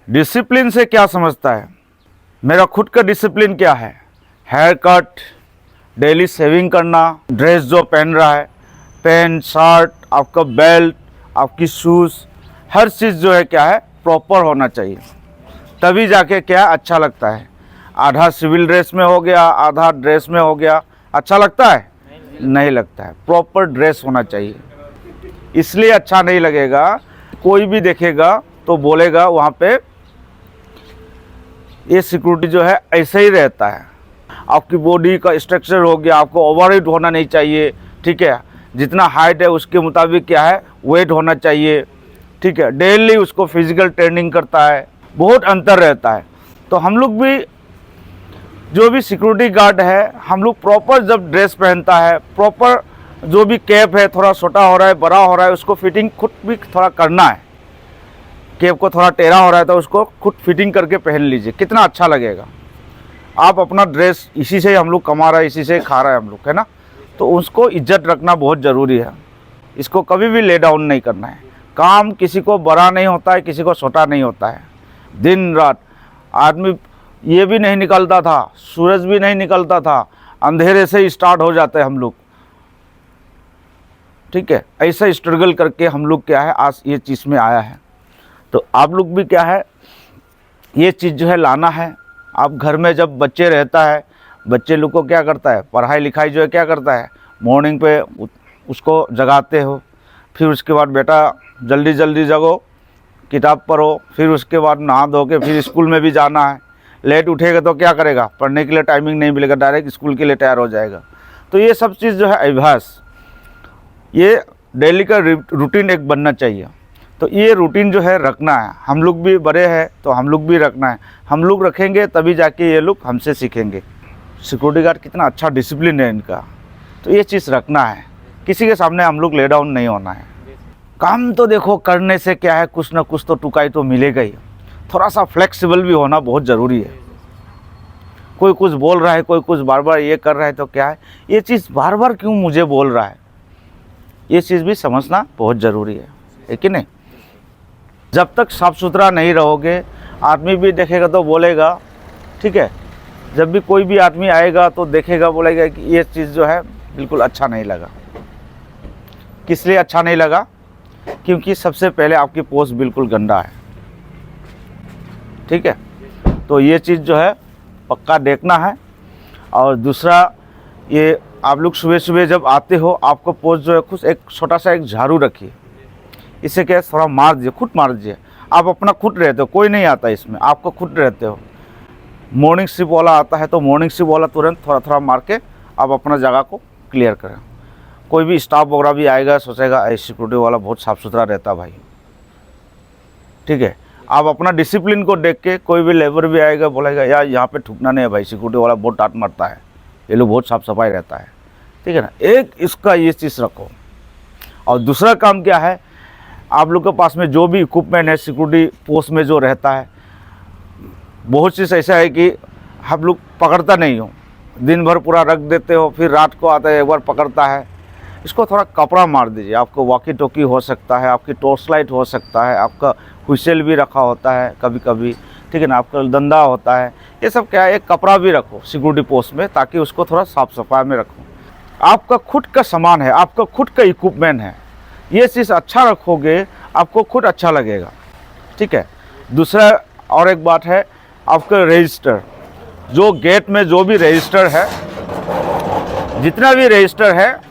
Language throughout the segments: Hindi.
डिसिप्लिन से क्या समझता है? मेरा खुद का डिसिप्लिन क्या है? हेयर कट, डेली सेविंग करना, ड्रेस जो पहन रहा है, पैंट शर्ट, आपका बेल्ट, आपकी शूज़, हर चीज़ जो है क्या है प्रॉपर होना चाहिए, तभी जाके क्या अच्छा लगता है। आधा सिविल ड्रेस में हो गया, आधा ड्रेस में हो गया, अच्छा लगता है? नहीं लगता है। प्रॉपर ड्रेस होना चाहिए, इसलिए अच्छा नहीं लगेगा। कोई भी देखेगा तो बोलेगा वहाँ पे ये सिक्योरिटी जो है ऐसे ही रहता है। आपकी बॉडी का स्ट्रक्चर हो गया, आपको ओवरवेट होना नहीं चाहिए, ठीक है। जितना हाइट है उसके मुताबिक क्या है वेट होना चाहिए, ठीक है। डेली उसको फिजिकल ट्रेनिंग करता है, बहुत अंतर रहता है। तो हम लोग भी जो भी सिक्योरिटी गार्ड है, हम लोग प्रॉपर जब ड्रेस पहनता है, प्रॉपर जो भी कैप है थोड़ा छोटा हो रहा है बड़ा हो रहा है उसको फिटिंग खुद भी थोड़ा करना है। कैप को थोड़ा टेढ़ा हो रहा है तो उसको खुद फिटिंग करके पहन लीजिए, कितना अच्छा लगेगा। आप अपना ड्रेस इसी से हम लोग कमा रहे हैं, इसी से खा रहे हैं हम लोग, है ना। तो उसको इज्जत रखना बहुत ज़रूरी है, इसको कभी भी ले डाउन नहीं करना है। काम किसी को बड़ा नहीं होता है, किसी को छोटा नहीं होता है। दिन रात आदमी ये भी नहीं निकलता था, सूरज भी नहीं निकलता था, अंधेरे से ही स्टार्ट हो जाते हैं हम लोग, ठीक है। ऐसा स्ट्रगल करके हम लोग क्या है आज ये चीज़ में आया है। तो आप लोग भी क्या है ये चीज़ जो है लाना है। आप घर में जब बच्चे रहता है, बच्चे लोग को क्या करता है पढ़ाई लिखाई जो है क्या करता है मॉर्निंग पे उसको जगाते हो, फिर उसके बाद बेटा जल्दी जल्दी जगो, किताब पढ़ो, फिर उसके बाद नहा धो के फिर स्कूल में भी जाना है। लेट उठेगा तो क्या करेगा, पढ़ने के लिए टाइमिंग नहीं मिलेगा, डायरेक्ट स्कूल के लिए तैयार हो जाएगा। तो ये सब चीज़ जो है अभ्यास, ये डेली का रूटीन एक बनना चाहिए। तो ये रूटीन जो है रखना है, हम लोग भी बड़े हैं तो हम लोग भी रखना है। हम लोग रखेंगे तभी जाके ये लोग हमसे सीखेंगे। सिक्योरिटी गार्ड कितना अच्छा डिसिप्लिन है इनका, तो ये चीज़ रखना है। किसी के सामने हम लोग ले डाउन नहीं होना है। काम तो देखो करने से क्या है कुछ ना कुछ तो टुकाई तो मिलेगा ही। थोड़ा सा फ्लेक्सिबल भी होना बहुत ज़रूरी है। कोई कुछ बोल रहा है, कोई कुछ बार बार ये कर रहा है तो क्या है ये चीज़ बार बार क्यों मुझे बोल रहा है, ये चीज़ भी समझना बहुत ज़रूरी है कि नहीं। जब तक साफ़ सुथरा नहीं रहोगे आदमी भी देखेगा तो बोलेगा, ठीक है। जब भी कोई भी आदमी आएगा तो देखेगा बोलेगा कि ये चीज़ जो है बिल्कुल अच्छा नहीं लगा। किस लिए अच्छा नहीं लगा? क्योंकि सबसे पहले आपकी पोस्ट बिल्कुल गंदा है, ठीक है। तो ये चीज़ जो है पक्का देखना है। और दूसरा ये आप लोग सुबह सुबह जब आते हो आपको पोस्ट जो है कुछ एक छोटा सा एक झाड़ू रखिए, इससे क्या थोड़ा मार दीजिए, खुद मार दीजिए। आप अपना खुद रहते हो, कोई नहीं आता इसमें, आपको खुद रहते हो। मॉर्निंग शिफ्ट वाला आता है तो मॉर्निंग शिफ्ट वाला तुरंत थोड़ा थोड़ा मार के आप अपना जगह को क्लियर करें। कोई भी स्टाफ वगैरह भी आएगा सोचेगा सिक्योरिटी वाला बहुत साफ़ सुथरा रहता भाई, ठीक है। आप अपना डिसिप्लिन को देख के कोई भी लेबर भी आएगा बोलेगा यार यहाँ पे थूकना नहीं है भाई, सिक्योरिटी वाला बहुत डांट मारता है, ये लोग बहुत साफ़ सफाई रहता है, ठीक है ना। एक इसका ये चीज़ रखो। और दूसरा काम क्या है, आप लोग के पास में जो भी इक्विपमेंट है सिक्योरिटी पोस्ट में जो रहता है, बहुत चीज़ ऐसा है कि हम लोग पकड़ता नहीं हो, दिन भर पूरा रख देते हो, फिर रात को आता है एक बार पकड़ता है। इसको थोड़ा कपड़ा मार दीजिए। आपको वॉकी टॉकी हो सकता है, आपकी टॉर्च लाइट हो सकता है, आपका हुइसल भी रखा होता है कभी कभी, ठीक है ना, आपका डंडा होता है। ये सब क्या है एक कपड़ा भी रखो सिक्योरिटी पोस्ट में, ताकि उसको थोड़ा साफ सफाई में रखो। आपका खुद का सामान है, आपका खुद का इक्विपमेंट है, ये चीज़ अच्छा रखोगे आपको खुद अच्छा लगेगा, ठीक है। दूसरा और एक बात है आपका रजिस्टर, जो गेट में जो भी रजिस्टर है, जितना भी रजिस्टर है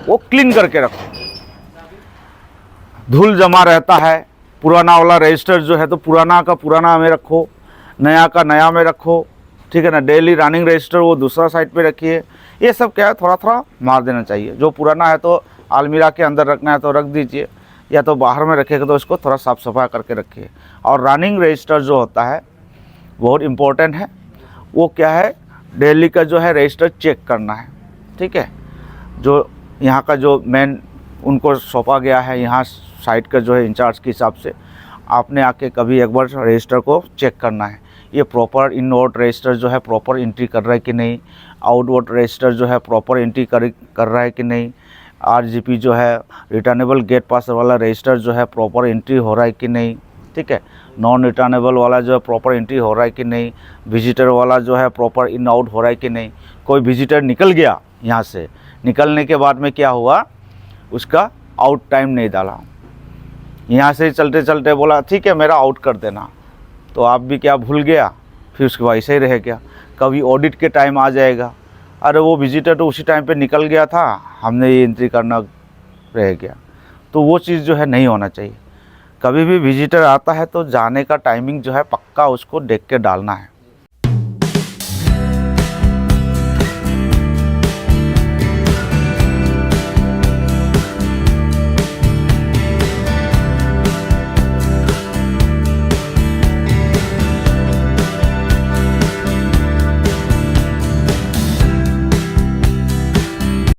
वो क्लीन करके रखो। धूल जमा रहता है, पुराना वाला रजिस्टर जो है तो पुराना का पुराना में रखो, नया का नया में रखो, ठीक है ना। डेली रनिंग रजिस्टर वो दूसरा साइड पे रखिए। ये सब क्या है थोड़ा थोड़ा मार देना चाहिए। जो पुराना है तो अलमीरा के अंदर रखना है तो रख दीजिए, या तो बाहर में रखिएगा तो इसको थोड़ा साफ़ सफाई करके रखिए। और रनिंग रजिस्टर जो होता है बहुत इम्पोर्टेंट है, वो क्या है डेली का जो है रजिस्टर चेक करना है, ठीक है। जो यहाँ का जो मेन उनको सौंपा गया है, यहाँ साइट का जो है इंचार्ज के हिसाब से आपने आके कभी एक बार रजिस्टर को चेक करना है। ये प्रॉपर इनवर्ड रजिस्टर जो है प्रॉपर एंट्री कर रहा है कि नहीं, आउटवर्ड रजिस्टर जो है प्रॉपर एंट्री कर रहा है कि नहीं, RGP जो है रिटर्नेबल गेट पास वाला रजिस्टर जो है प्रॉपर एंट्री हो रहा है कि नहीं, ठीक है। नॉन रिटर्नेबल वाला जो है प्रॉपर एंट्री हो रहा है कि नहीं, विजिटर वाला जो है प्रॉपर इन आउट हो रहा है कि नहीं। कोई विजिटर निकल गया यहाँ से, निकलने के बाद में क्या हुआ, उसका आउट टाइम नहीं डाला, यहाँ से चलते चलते बोला ठीक है मेरा आउट कर देना, तो आप भी क्या भूल गया, फिर उसके बाद ऐसे ही रह गया। कभी ऑडिट के टाइम आ जाएगा, अरे वो विजिटर तो उसी टाइम पे निकल गया था, हमने ये एंट्री करना रह गया। तो वो चीज़ जो है नहीं होना चाहिए। कभी भी विजिटर आता है तो जाने का टाइमिंग जो है पक्का उसको देख के डालना है।